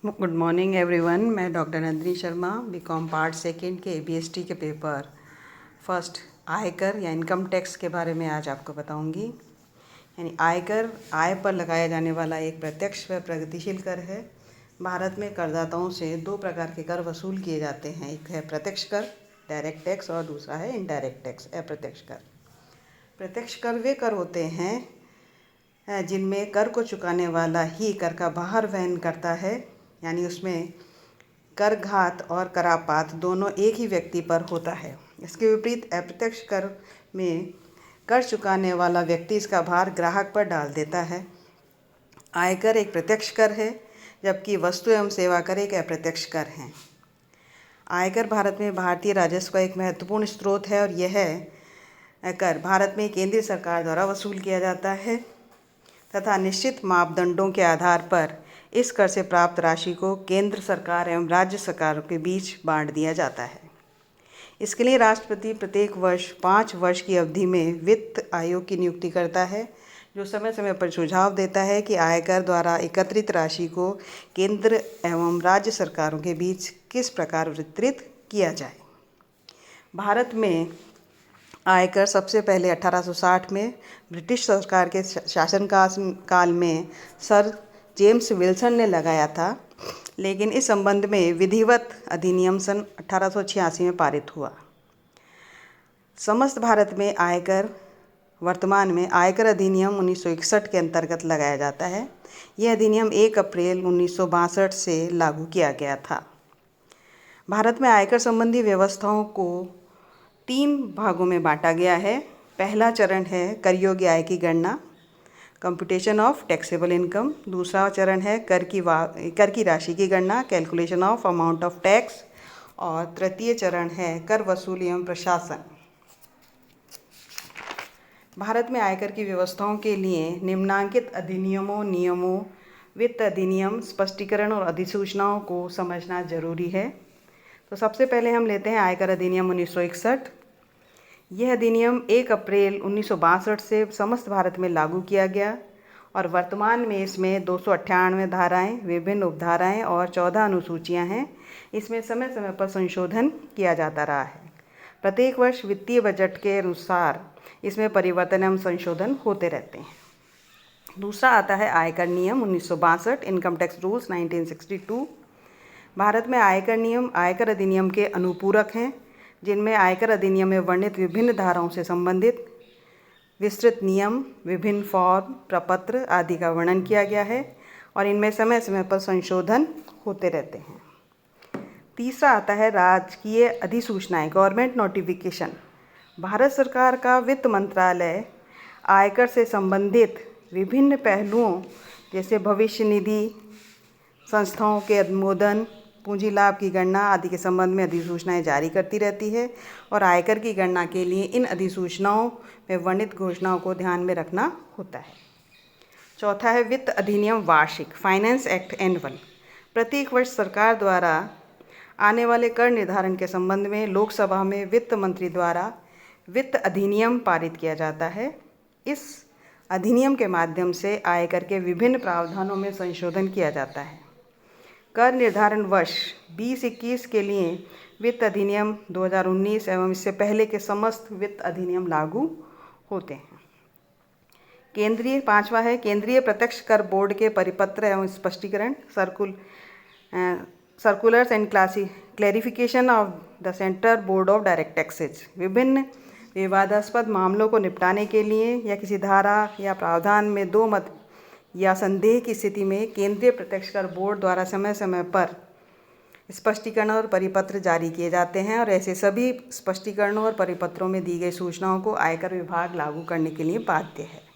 Good morning everyone. मैं doctor Nandini Sharma, BCom part second के ABST के पेपर फर्स्ट आयकर या इनकम टैक्स के बारे में आज आपको बताऊंगी। यानी आयकर आय पर लगाया जाने वाला एक प्रत्यक्ष व प्रगतिशील कर है। भारत में करदाताओं से दो प्रकार के कर वसूल किए जाते हैं। एक है प्रत्यक्ष कर डायरेक्ट टैक्स और दूसरा है इनडायरेक्ट टैक्स अप्रत्यक्ष कर। प्रत्यक्ष कर वे कर होते हैं जिनमें कर को चुकाने वाला ही कर का बाहर वहन करता है, यानी उसमें कर घात और करापात दोनों एक ही व्यक्ति पर होता है। इसके विपरीत अप्रत्यक्ष कर में कर चुकाने वाला व्यक्ति इसका भार ग्राहक पर डाल देता है। आयकर एक प्रत्यक्ष कर है, जबकि वस्तु एवं सेवा कर एक अप्रत्यक्ष कर है। आयकर भारत में भारतीय राजस्व का एक महत्वपूर्ण स्रोत है और यह कर भारत में केंद्रीय सरकार द्वारा वसूल किया जाता है तथा निश्चित मापदंडों के आधार पर इस कर से प्राप्त राशि को केंद्र सरकार एवं राज्य सरकारों के बीच बांट दिया जाता है। इसके लिए राष्ट्रपति प्रत्येक वर्ष 5 वर्ष की अवधि में वित्त आयोग की नियुक्ति करता है, जो समय समय पर सुझाव देता है कि आयकर द्वारा एकत्रित राशि को केंद्र एवं राज्य सरकारों के बीच किस प्रकार वितरित किया जाए। भारत में आयकर सबसे पहले 1860 में ब्रिटिश सरकार के शासन काल में सर जेम्स विल्सन ने लगाया था, लेकिन इस संबंध में विधिवत अधिनियम सन 1886 में पारित हुआ। समस्त भारत में आयकर वर्तमान में आयकर अधिनियम 1961 के अंतर्गत लगाया जाता है। यह अधिनियम 1 अप्रैल 1962 से लागू किया गया था। भारत में आयकर संबंधी व्यवस्थाओं को 3 भागों में बांटा गया है। पहला चरण है कर योग्य आय की गणना, कंप्यूटेशन ऑफ टैक्सेबल इनकम। दूसरा चरण है कर की राशि की गणना, calculation of amount of tax. और तृतीय चरण है कर वसूली एवं प्रशासन। भारत में आयकर की व्यवस्थाओं के लिए निम्नांकित अधिनियमों, नियमों, वित्त अधिनियम, स्पष्टीकरण और अधिसूचनाओं को समझना जरूरी है। तो सबसे पहले हम लेते हैं आयकर अधिनियम 1961। यह अधिनियम 1 अप्रैल 1962 से समस्त भारत में लागू किया गया और वर्तमान में इसमें 298 धाराएं, विभिन्न उपधाराएं और 14 अनुसूचियां हैं। इसमें समय समय पर संशोधन किया जाता रहा है। प्रत्येक वर्ष वित्तीय बजट के अनुसार इसमें परिवर्तन एवं संशोधन होते रहते हैं। दूसरा आता है आयकर नियम 1962, इनकम टैक्स रूल्स 1962। भारत में आयकर नियम आयकर अधिनियम के अनुपूरक हैं, जिनमें आयकर अधिनियम में वर्णित विभिन्न धाराओं से संबंधित विस्तृत नियम, विभिन्न फॉर्म, प्रपत्र आदि का वर्णन किया गया है और इनमें समय समय पर संशोधन होते रहते हैं। तीसरा आता है राजकीय अधिसूचनाएं, गवर्नमेंट नोटिफिकेशन। भारत सरकार का वित्त मंत्रालय आयकर से संबंधित विभिन्न पहलुओं जैसे भविष्य निधि संस्थाओं के अनुमोदन, पूंजी लाभ की गणना आदि के संबंध में अधिसूचनाएं जारी करती रहती है और आयकर की गणना के लिए इन अधिसूचनाओं में वर्णित घोषणाओं को ध्यान में रखना होता है। चौथा है वित्त अधिनियम वार्षिक, फाइनेंस एक्ट एनुअल। प्रत्येक वर्ष सरकार द्वारा आने वाले कर निर्धारण के संबंध में लोकसभा में वित्त मंत्री द्वारा वित्त अधिनियम पारित किया जाता है। इस अधिनियम के माध्यम से आयकर के विभिन्न प्रावधानों में संशोधन किया जाता है। कर निर्धारण वर्ष 2021 के लिए वित्त अधिनियम 2019 एवं इससे पहले के समस्त वित्त अधिनियम लागू होते हैं। पांचवा है केंद्रीय प्रत्यक्ष कर बोर्ड के परिपत्र एवं स्पष्टीकरण, circulars and clarification of the central board of direct taxes. विभिन्न विवादास्पद मामलों को निपटाने के लिए या किसी धारा या प्रावधान में दो मत या संदेह की स्थिति में केंद्रीय प्रत्यक्ष कर बोर्ड द्वारा समय समय पर स्पष्टीकरण और परिपत्र जारी किए जाते हैं और ऐसे सभी स्पष्टीकरणों और परिपत्रों में दी गई सूचनाओं को आयकर विभाग लागू करने के लिए बाध्य है।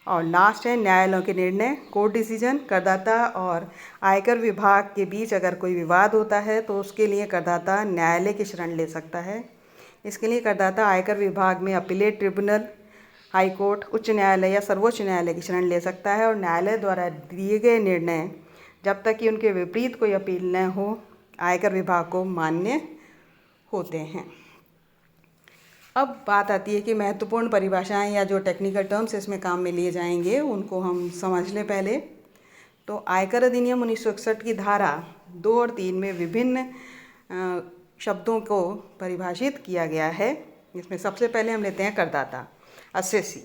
और लास्ट है न्यायालयों के निर्णय, कोर्ट डिसीजन। करदाता और आयकर विभाग के बीच अगर कोई विवाद होता है तो उसके लिए करदाता न्यायालय की शरण ले सकता है। इसके लिए करदाता आयकर विभाग में अपीलेट ट्रिब्यूनल, हाई कोर्ट, उच्च न्यायालय या सर्वोच्च न्यायालय की शरण ले सकता है और न्यायालय द्वारा दिए गए निर्णय जब तक कि उनके विपरीत कोई अपील न हो, आयकर विभाग को मान्य होते हैं। अब बात आती है कि महत्वपूर्ण परिभाषाएं या जो टेक्निकल टर्म्स इसमें काम में लिए जाएंगे उनको हम समझ लें पहले। तो आयकर अधिनियम 1961 की धारा 2 और 3 में विभिन्न शब्दों को परिभाषित किया गया है। इसमें सबसे पहले हम लेते हैं करदाता, असेसी।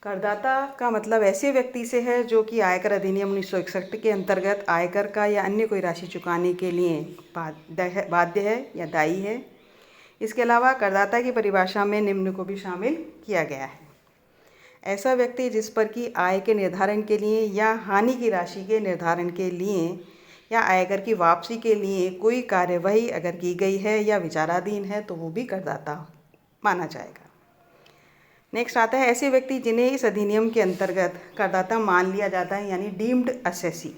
करदाता का मतलब ऐसे व्यक्ति से है जो कि आयकर अधिनियम 1961 के अंतर्गत आयकर का या अन्य कोई राशि चुकाने के लिए बाध्य है या दायी है। इसके अलावा करदाता की परिभाषा में निम्न को भी शामिल किया गया है। ऐसा व्यक्ति जिस पर कि आय के निर्धारण के लिए या हानि की राशि के निर्धारण के लिए या आयकर की वापसी के लिए कोई कार्यवाही अगर की गई है या विचाराधीन है तो वो भी करदाता माना जाएगा। नेक्स्ट आता है ऐसे व्यक्ति जिन्हें इस अधिनियम के अंतर्गत करदाता मान लिया जाता है, यानी डीम्ड असेसी।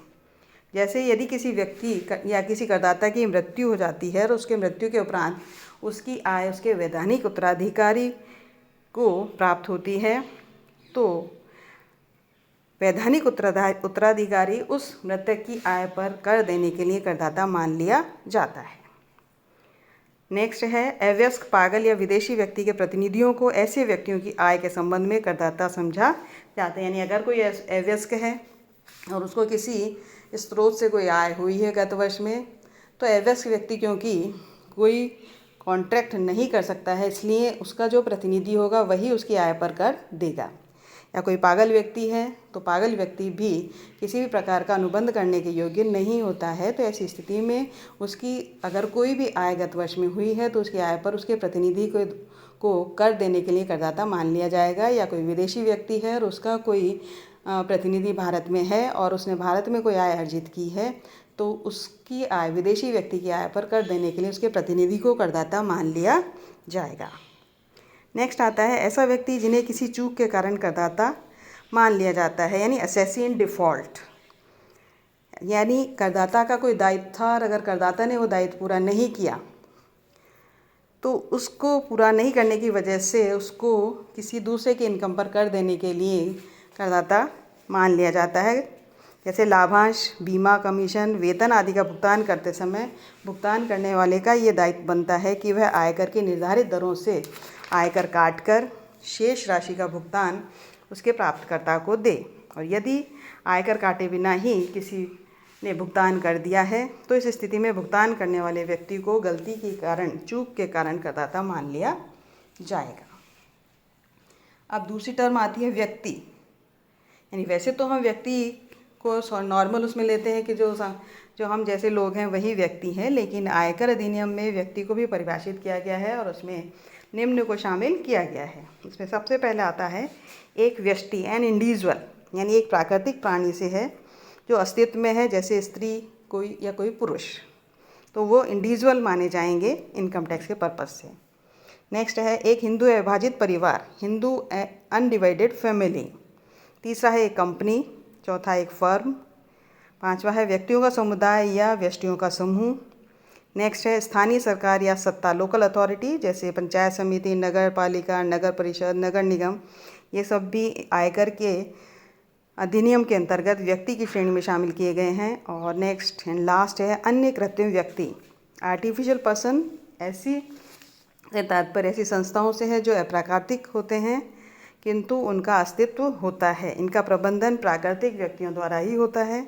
जैसे यदि किसी व्यक्ति या किसी करदाता की मृत्यु हो जाती है और उसके मृत्यु के उपरांत उसकी आय उसके वैधानिक उत्तराधिकारी को प्राप्त होती है, तो वैधानिक उत्तराधिकारी उस मृतक की आय पर कर देने के लिए करदाता मान लिया जाता है। नेक्स्ट है अवयस्क, पागल या विदेशी व्यक्ति के प्रतिनिधियों को ऐसे व्यक्तियों की आय के संबंध में करदाता समझा जाता है। यानी अगर कोई अवयस्क है और उसको किसी स्रोत से कोई आय हुई है गत वर्ष में, तो अवयस्क व्यक्ति क्योंकि कोई कॉन्ट्रैक्ट नहीं कर सकता है, इसलिए उसका जो प्रतिनिधि होगा वही उसकी आय पर कर देगा। या कोई पागल व्यक्ति है तो पागल व्यक्ति भी किसी भी प्रकार का अनुबंध करने के योग्य नहीं होता है, तो ऐसी स्थिति में उसकी अगर कोई भी आय गत वर्ष में हुई है तो उसकी आय पर उसके प्रतिनिधि को कर देने के लिए करदाता मान लिया जाएगा। या कोई विदेशी व्यक्ति है और उसका कोई प्रतिनिधि भारत में है और उसने भारत में कोई आय अर्जित की है, तो उसकी आय विदेशी व्यक्ति की आय पर कर देने के लिए उसके प्रतिनिधि को करदाता मान लिया जाएगा। नेक्स्ट आता है ऐसा व्यक्ति जिन्हें किसी चूक के कारण करदाता मान लिया जाता है, यानी असेसी इन डिफ़ॉल्ट। यानी करदाता का कोई दायित्व था और अगर करदाता ने वो दायित्व पूरा नहीं किया तो उसको पूरा नहीं करने की वजह से उसको किसी दूसरे की इनकम पर कर देने के लिए करदाता मान लिया जाता है। जैसे लाभांश, बीमा, कमीशन, वेतन आदि का भुगतान करते समय भुगतान करने वाले का ये दायित्व बनता है कि वह आयकर की निर्धारित दरों से आयकर काटकर शेष राशि का भुगतान उसके प्राप्तकर्ता को दे। और यदि आयकर काटे बिना ही किसी ने भुगतान कर दिया है तो इस स्थिति में भुगतान करने वाले व्यक्ति को गलती के कारण, चूक के कारण करदाता मान लिया जाएगा। अब दूसरी टर्म आती है व्यक्ति। यानी वैसे तो हम व्यक्ति को नॉर्मल उसमें लेते हैं कि जो हम जैसे लोग हैं वही व्यक्ति हैं, लेकिन आयकर अधिनियम में व्यक्ति को भी परिभाषित किया गया है और उसमें निम्न को शामिल किया गया है। इसमें सबसे पहले आता है एक व्यष्टि, एन इंडिविजुअल, यानी एक प्राकृतिक प्राणी से है जो अस्तित्व में है, जैसे स्त्री कोई या कोई पुरुष, तो वो इंडिविजुअल माने जाएंगे इनकम टैक्स के पर्पज़ से। नेक्स्ट है एक हिंदू अविभाजित परिवार, हिंदू अनडिवाइडेड फैमिली। तीसरा है एक कंपनी। चौथा एक फर्म। पांचवा है व्यक्तियों का समुदाय या व्यष्टियों का समूह। नेक्स्ट है स्थानीय सरकार या सत्ता, लोकल अथॉरिटी, जैसे पंचायत समिति, नगर पालिका, नगर परिषद, नगर निगम, ये सब भी आयकर के अधिनियम के अंतर्गत व्यक्ति की श्रेणी में शामिल किए गए हैं। और नेक्स्ट एंड लास्ट है अन्य कृत्रिम व्यक्ति, आर्टिफिशियल पर्सन। ऐसी तात्पर्य ऐसी संस्थाओं से है जो अप्राकृतिक होते हैं किंतु उनका अस्तित्व होता है। इनका प्रबंधन प्राकृतिक व्यक्तियों द्वारा ही होता है।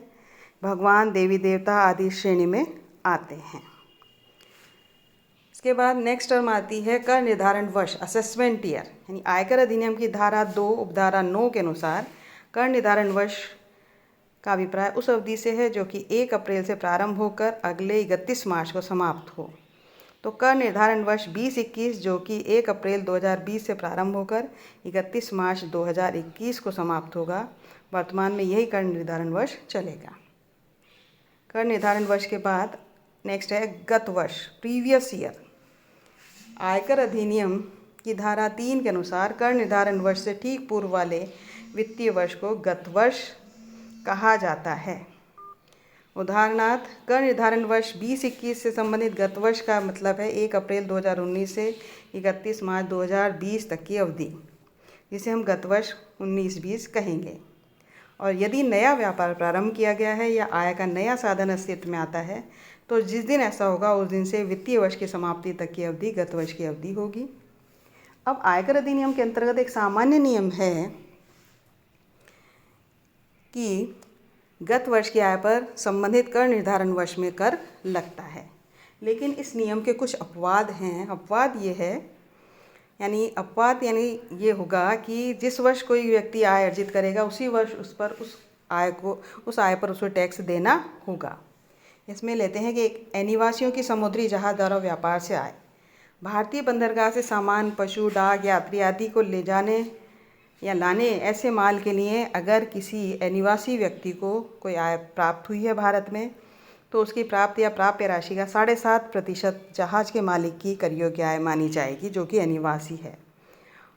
भगवान, देवी देवता आदि श्रेणी में आते हैं। इसके बाद नेक्स्ट टर्म आती है कर निर्धारण वर्ष, असेसमेंट ईयर। यानी आयकर अधिनियम की धारा 2 उपधारा 9 के अनुसार कर निर्धारण वर्ष का अभिप्राय उस अवधि से है जो कि 1 अप्रैल से प्रारंभ होकर अगले 31 मार्च को समाप्त हो। तो कर निर्धारण वर्ष 2021 जो कि 1 अप्रैल 2020 से प्रारंभ होकर 31 मार्च 2021 को समाप्त होगा, वर्तमान में यही कर निर्धारण वर्ष चलेगा। कर निर्धारण वर्ष के बाद नेक्स्ट है गत वर्ष, प्रीवियस ईयर। आयकर अधिनियम की धारा 3 के अनुसार कर निर्धारण वर्ष से ठीक पूर्व वाले वित्तीय वर्ष को गत वर्ष कहा जाता है। उदाहरणार्थ कर निर्धारण वर्ष 2021 से संबंधित गत वर्ष का मतलब है 1 अप्रैल 2019 से 31 मार्च 2020 तक की अवधि, जिसे हम गत वर्ष 19-20 कहेंगे। और यदि नया व्यापार प्रारंभ किया गया है या आय का नया साधन अस्तित्व में आता है तो जिस दिन ऐसा होगा उस दिन से वित्तीय वर्ष की समाप्ति तक की अवधि गत वर्ष की अवधि होगी। अब आयकर अधिनियम के अंतर्गत एक सामान्य नियम है कि गत वर्ष की आय पर संबंधित कर निर्धारण वर्ष में कर लगता है। लेकिन इस नियम के कुछ अपवाद हैं। अपवाद यानी ये होगा कि जिस वर्ष कोई व्यक्ति आय अर्जित करेगा उसी वर्ष उस आय पर उसे टैक्स देना होगा। इसमें लेते हैं कि एक अनिवासियों की समुद्री जहाज द्वारा व्यापार से आय, भारतीय बंदरगाह से सामान, पशु, डाक, यात्री आदि को ले जाने या लाने ऐसे माल के लिए अगर किसी अनिवासी व्यक्ति को कोई आय प्राप्त हुई है भारत में, तो उसकी प्राप्त या प्राप्य राशि का 7.5% जहाज के मालिक की कर योग्य आय मानी जाएगी, जो कि अनिवासी है,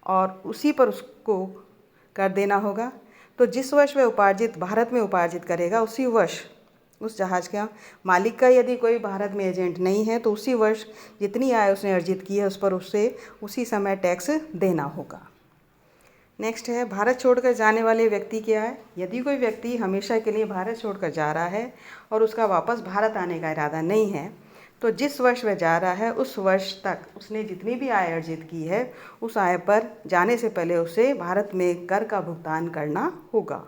और उसी पर उसको कर देना होगा। तो जिस वर्ष वह भारत में उपार्जित करेगा उसी वर्ष उस जहाज का मालिक का यदि कोई भारत में एजेंट नहीं है तो उसी वर्ष जितनी आय उसने अर्जित की है उस पर उसे उसी समय टैक्स देना होगा। नेक्स्ट है भारत छोड़कर जाने वाले व्यक्ति की आय। यदि कोई व्यक्ति हमेशा के लिए भारत छोड़कर जा रहा है और उसका वापस भारत आने का इरादा नहीं है, तो जिस वर्ष वह जा रहा है उस वर्ष तक उसने जितनी भी आय अर्जित की है उस आय पर जाने से पहले उसे भारत में कर का भुगतान करना होगा।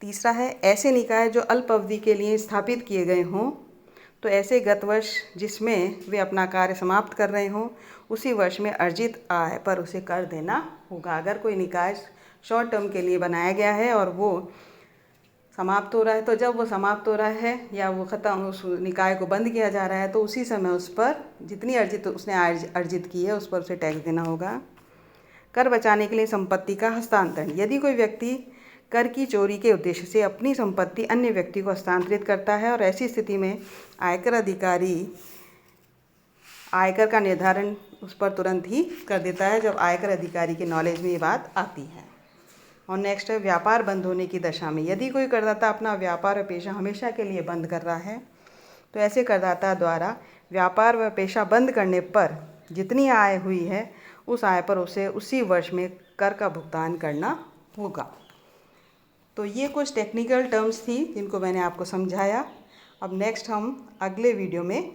तीसरा है ऐसे निकाय जो अल्प अवधि के लिए स्थापित किए गए हों, तो ऐसे गत वर्ष जिसमें वे अपना कार्य समाप्त कर रहे हों उसी वर्ष में अर्जित आय पर उसे कर देना होगा। अगर कोई निकाय शॉर्ट टर्म के लिए बनाया गया है और वो समाप्त हो रहा है, तो जब वो समाप्त हो रहा है या वो उस निकाय को बंद किया जा रहा है तो उसी समय उस पर जितनी उसने आय अर्जित की है उस पर उसे टैक्स देना होगा। कर बचाने के लिए संपत्ति का हस्तांतरण। यदि कोई व्यक्ति कर की चोरी के उद्देश्य से अपनी संपत्ति अन्य व्यक्ति को हस्तांतरित करता है और ऐसी स्थिति में आयकर अधिकारी आयकर का निर्धारण उस पर तुरंत ही कर देता है जब आयकर अधिकारी के नॉलेज में ये बात आती है। और नेक्स्ट है व्यापार बंद होने की दशा में। यदि कोई करदाता अपना व्यापार व पेशा हमेशा के लिए बंद कर रहा है तो ऐसे करदाता द्वारा व्यापार व पेशा बंद करने पर जितनी आय हुई है उस आय पर उसे उसी वर्ष में कर का भुगतान करना होगा। तो ये कुछ टेक्निकल टर्म्स थी जिनको मैंने आपको समझाया। अब नेक्स्ट हम अगले वीडियो में